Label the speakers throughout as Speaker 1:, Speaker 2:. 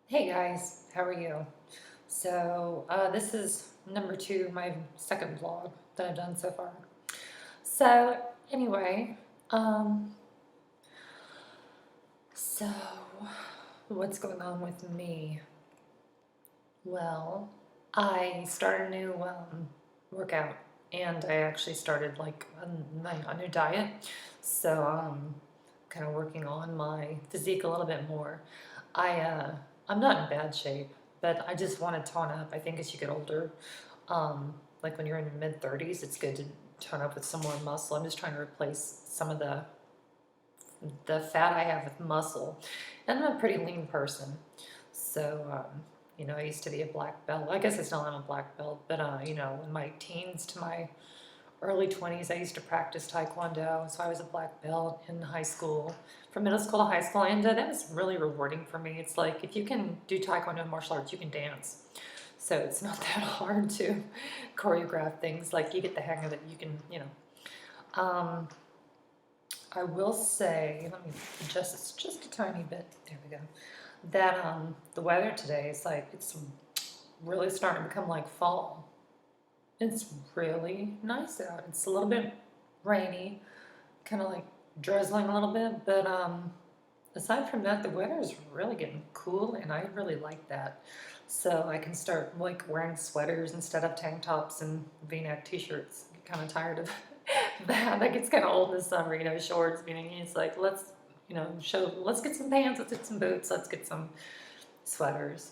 Speaker 1: Hey guys, how are you? This is number two, my second vlog that I've done so far. So, anyway, um, so what's going on with me? Well, I started a new workout and I actually started like a new diet. Kind of working on my physique a little bit more. I uh, I'm not in bad shape, but I just want to tone up. I think as you get older, like when you're in your mid 30s, it's good to tone up with some more muscle. I'm just trying to replace some of the fat I have with muscle, and I'm a pretty lean person. I used to be a black belt. I guess I still am a black belt, but in my teens to my early 20s, I used to practice Taekwondo. So I was a black belt in high school, from middle school to high school, and that was really rewarding for me. It's like if you can do Taekwondo and martial arts, you can dance. So it's not that hard to choreograph things. Like you get the hang of it, you can. Um, I will say, let me adjust this just a tiny bit. There we go. That the weather today is like it's really starting to become like fall. It's really nice out. It's a little bit rainy, kind of like drizzling a little bit, but aside from that, the weather is really getting cool, and I really like that. So I can start like wearing sweaters instead of tank tops and V-neck t-shirts. I'm kind of tired of that. That gets kind of old in the summer, shorts. Meaning it's like let's get some pants, let's get some boots, let's get some sweaters.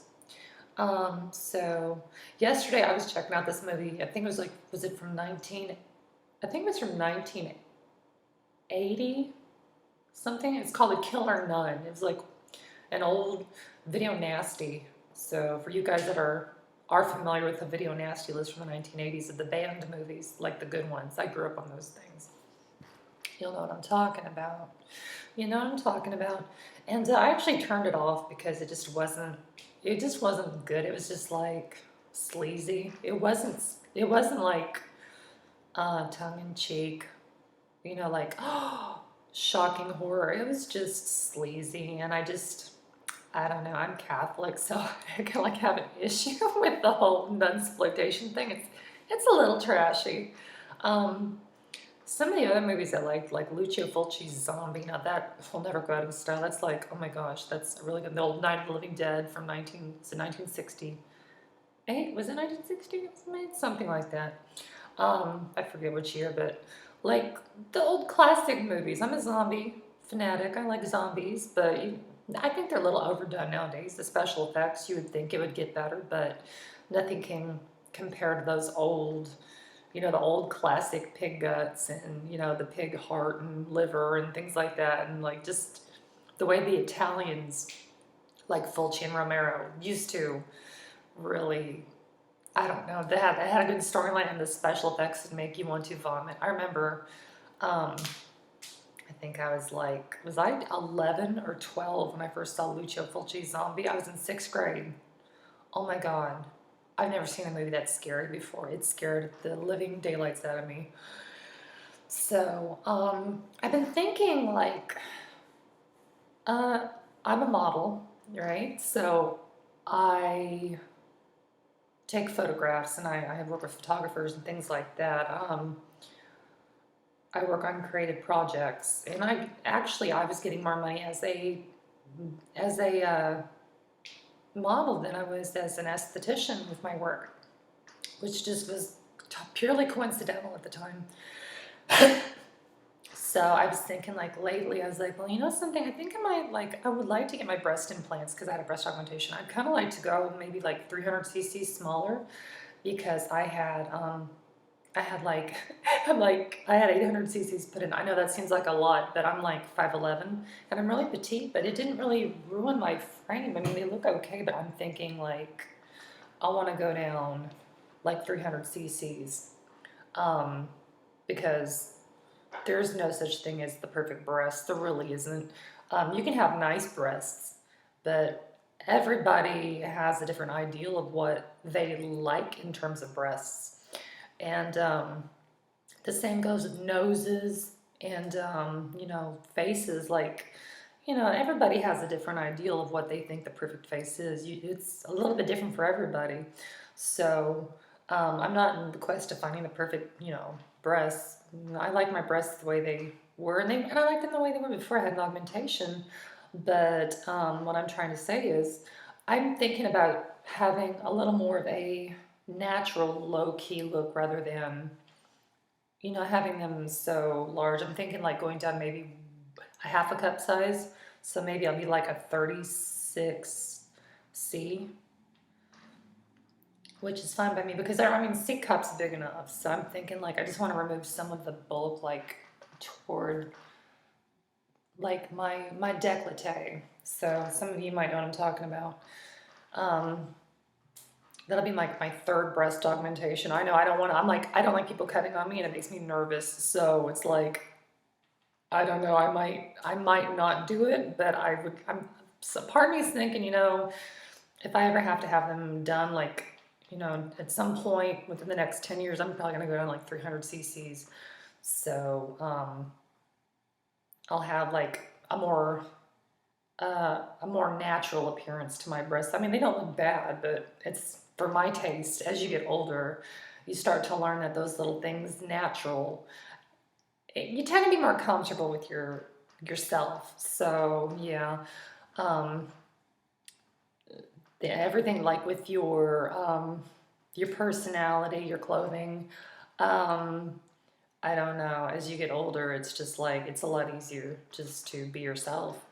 Speaker 1: So yesterday I was checking out this movie. I think it was like, was it from 19, I think it was from 1980 something. It's called A Killer Nun. It was like an old video nasty. So for you guys that are familiar with the video nasty list from the 1980s of the band movies, like the good ones, I grew up on those things. You'll know what I'm talking about. You know what I'm talking about. And I actually turned it off because it just wasn't good. It was just like sleazy. It wasn't like tongue in cheek, like shocking horror. It was just sleazy, and I don't know. I'm Catholic, so I kind of like have an issue with the whole nunsploitation thing. It's a little trashy. Um, some of the other movies I like Lucio Fulci's Zombie. Now that will never go out of style. That's like, oh my gosh, that's really good. The old Night of the Living Dead from 1968. Was it 1960? It was made something like that. I forget which year, but like the old classic movies. I'm a zombie fanatic. I like zombies, but I think they're a little overdone nowadays. The special effects, you would think it would get better, but nothing can compare to those old, the old classic pig guts and, the pig heart and liver and things like that. And like just the way the Italians, like Fulci and Romero, used to really, I don't know, they had a good storyline, and the special effects would make you want to vomit. I remember, um, I think I was like, was I 11 or 12 when I first saw Lucio Fulci's Zombie? I was in sixth grade. Oh my God. I've never seen a movie that scary before. It scared the living daylights out of me. So, I've been thinking like, uh, I'm a model, right? So I take photographs, and I work with photographers and things like that. I work on creative projects, and I was getting more money as a model than I was as an esthetician with my work, which just was purely coincidental at the time. So I was thinking like lately, I was like, well, you know something, I think I would like to get my breast implants because I had a breast augmentation. I'd kind of like to go maybe like 300 cc's smaller because I had like, I had 800 cc's put in. I know that seems like a lot, but I'm like 5'11", and I'm really petite, but it didn't really ruin my frame. I mean, they look okay, but I'm thinking like, I want to go down like 300 cc's, um, because there's no such thing as the perfect breast. There really isn't. You can have nice breasts, but everybody has a different ideal of what they like in terms of breasts. And the same goes with noses and, faces. Like, everybody has a different ideal of what they think the perfect face is. It's a little bit different for everybody. So I'm not in the quest of finding the perfect, breasts. I like my breasts the way they were, and I liked them the way they were before I had an augmentation. But what I'm trying to say is, I'm thinking about having a little more of a natural, low-key look rather than, having them so large. I'm thinking like going down maybe a half a cup size. So maybe I'll be like a 36C, which is fine by me because C cup's big enough. So I'm thinking like I just want to remove some of the bulk, like toward like my décolleté. So some of you might know what I'm talking about. That'll be like my third breast augmentation. I know I don't want to. I don't like people cutting on me, and it makes me nervous. So it's like, I don't know. I might not do it, but I would. So part of me is thinking, if I ever have to have them done, like, at some point within the next 10 years, I'm probably gonna go down like 300 cc's. So I'll have like a more natural appearance to my breasts. I mean, they don't look bad, but it's for my taste. As you get older, you start to learn that those little things, natural, you tend to be more comfortable with yourself. So yeah, um, everything like with your personality, your clothing. Um, I don't know. As you get older, it's just like it's a lot easier just to be yourself.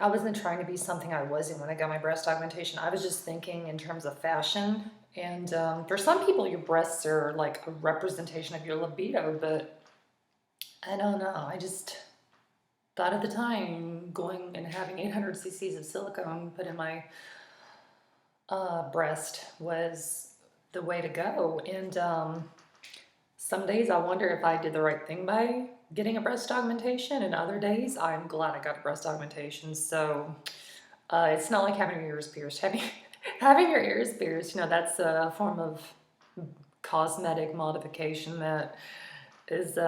Speaker 1: I wasn't trying to be something I wasn't when I got my breast augmentation. I was just thinking in terms of fashion. And for some people, your breasts are like a representation of your libido, but I don't know. I just thought at the time going and having 800 cc's of silicone put in my breast was the way to go. And some days I wonder if I did the right thing by getting a breast augmentation, and other days I'm glad I got a breast augmentation. So it's not like having your ears pierced. Having your ears pierced, that's a form of cosmetic modification that is,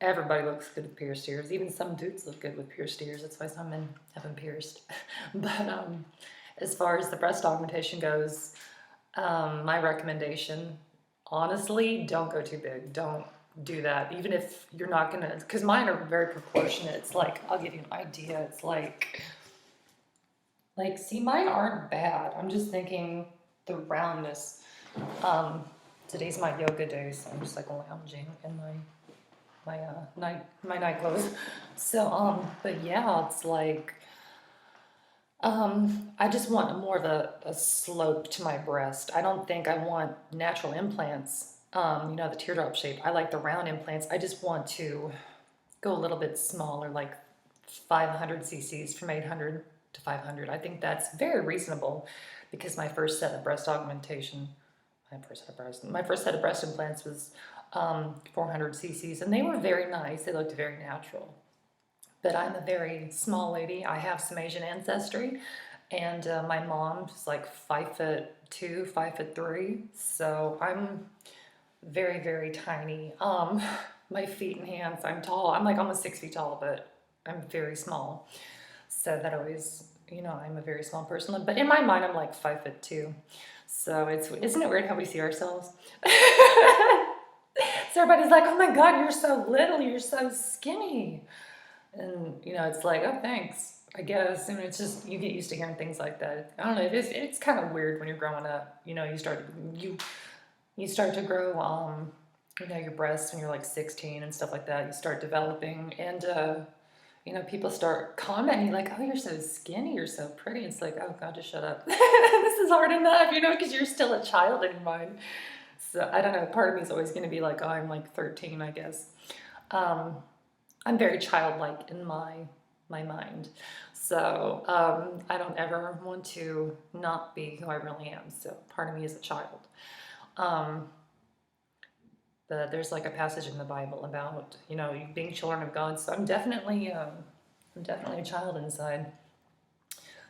Speaker 1: everybody looks good with pierced ears. Even some dudes look good with pierced ears. That's why some men have them pierced. But as far as the breast augmentation goes, my recommendation, honestly, don't go too big. Don't do that. Even if you're not gonna, because mine are very proportionate. It's like, I'll give you an idea. It's see, mine aren't bad. I'm just thinking the roundness. Today's my yoga day, so I'm just like lounging in my night clothes. So, but yeah, it's like, I just want more of a slope to my breast. I don't think I want natural implants, the teardrop shape. I like the round implants. I just want to go a little bit smaller, like 500 cc's from 800 to 500. I think that's very reasonable because my first set of breast implants was 400 cc's, and they were very nice. They looked very natural. But I'm a very small lady. I have some Asian ancestry, and my mom's like 5'2", 5'3", so I'm very, very tiny. My feet and hands, I'm tall. I'm like almost 6 feet tall, but I'm very small. So that always, I'm a very small person. But in my mind, I'm like 5'2". So isn't it weird how we see ourselves? So everybody's like, oh my God, you're so little, you're so skinny. And, it's like, oh, thanks, I guess. And it's just, you get used to hearing things like that. I don't know, it's kind of weird when you're growing up. You start to grow, your breasts when you're like 16 and stuff like that. You start developing, and, people start commenting like, oh, you're so skinny, you're so pretty. It's like, oh God, just shut up. This is hard enough, because you're still a child in your mind. So I don't know, part of me is always going to be like, oh, I'm like 13, I guess. I'm very childlike in my mind. So I don't ever want to not be who I really am. So part of me is a child. But there's like a passage in the Bible about, being children of God. So I'm definitely a child inside.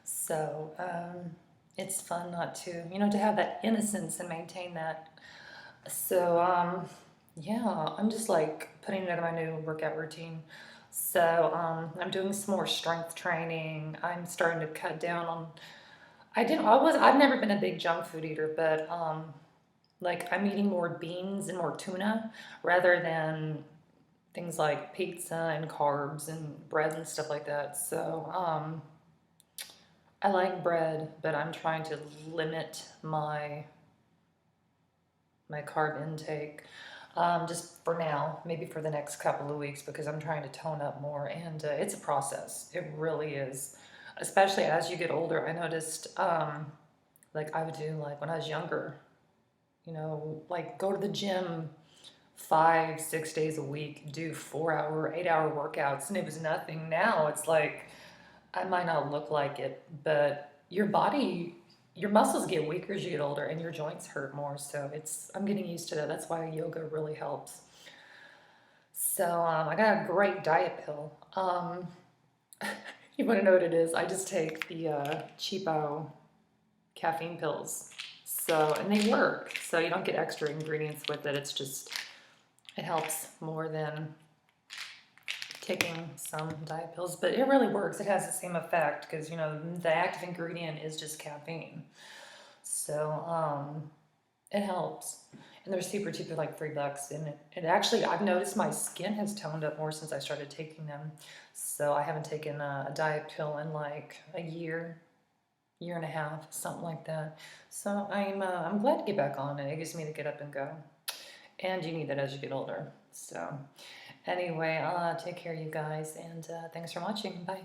Speaker 1: So it's fun not to, to have that innocence and maintain that. So yeah, I'm just like putting it in my new workout routine. So I'm doing some more strength training. I'm starting to cut down on. I've never been a big junk food eater, but like I'm eating more beans and more tuna rather than things like pizza and carbs and bread and stuff like that. So I like bread, but I'm trying to limit my carb intake. Just for now, maybe for the next couple of weeks, because I'm trying to tone up more, and it's a process. It really is, especially as you get older. I noticed, like I would do like when I was younger, like go to the gym 5, 6 days a week, do 4 hour, 8 hour workouts, and it was nothing. Now it's like I might not look like it, but your muscles get weaker as you get older, and your joints hurt more. So I'm getting used to that. That's why yoga really helps. So I got a great diet pill. You want to know what it is? I just take the cheapo caffeine pills. So, and they work. So you don't get extra ingredients with it. It helps more than taking some diet pills, but it really works. It has the same effect because, the active ingredient is just caffeine. So, it helps. And they're super cheap, they're like $3. And actually, I've noticed my skin has toned up more since I started taking them. So I haven't taken a diet pill in like a year and a half, something like that. So I'm glad to get back on it. It gives me to get up and go. And you need that as you get older. So anyway, take care, you guys, and thanks for watching. Bye.